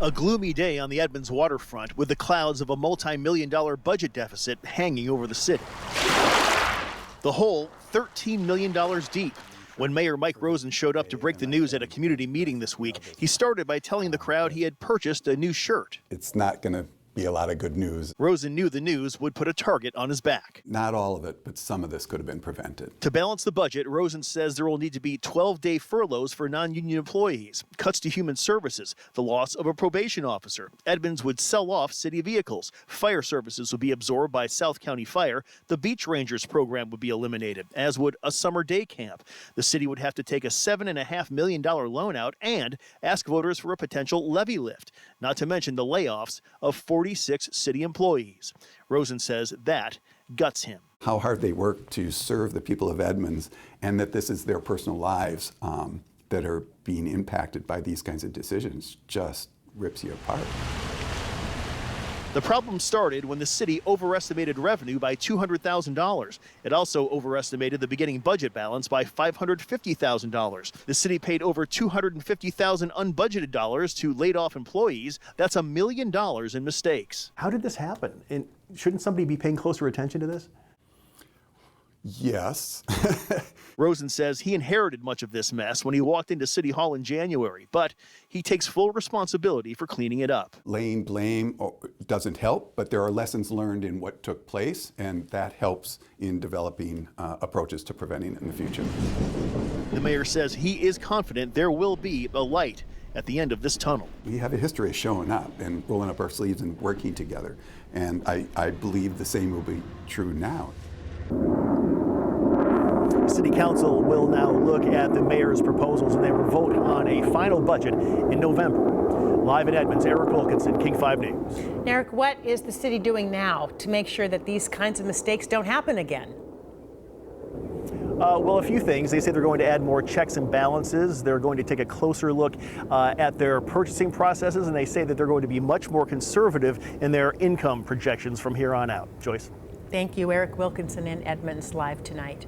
A gloomy day on the Edmonds waterfront with the clouds of a multi-million-dollar budget deficit hanging over the city. The hole $13 million deep. When Mayor Mike Rosen showed up to break the news at a community meeting this week, he started by telling the crowd he had purchased a new shirt. It's not going to be a lot of good news. Rosen knew the news would put a target on his back. Not all of it, but some of this could have been prevented. To balance the budget, Rosen says there will need to be 12-day furloughs for non-union employees, cuts to human services, the loss of a probation officer. Edmonds would sell off city vehicles. Fire services would be absorbed by South County Fire. The Beach Rangers program would be eliminated, as would a summer day camp. The city would have to take a $7.5 million loan out and ask voters for a potential levy lift, not to mention the layoffs of 46 city employees. Rosen says that guts him. How hard they work to serve the people of Edmonds, and that this is their personal lives that are being impacted by these kinds of decisions, just rips you apart. The problem started when the city overestimated revenue by $200,000. It also overestimated the beginning budget balance by $550,000. The city paid over $250,000 unbudgeted dollars to laid off employees. That's $1 million in mistakes. How did this happen? And shouldn't somebody be paying closer attention to this? Yes. Rosen says he inherited much of this mess when he walked into City Hall in January, but he takes full responsibility for cleaning it up. Laying blame doesn't help, but there are lessons learned in what took place, and that helps in developing approaches to preventing it in the future. The mayor says he is confident there will be a light at the end of this tunnel. We have a history of showing up and rolling up our sleeves and working together, and I believe the same will be true now. City Council will now look at the mayor's proposals and they will vote on a final budget in November. Live in Edmonds, Eric Wilkinson, King 5 News. Eric, what is the city doing now to make sure that these kinds of mistakes don't happen again? Well, a few things. They say they're going to add more checks and balances. They're going to take a closer look at their purchasing processes, and they say that they're going to be much more conservative in their income projections from here on out. Joyce. Thank you, Eric Wilkinson in Edmonds, live tonight.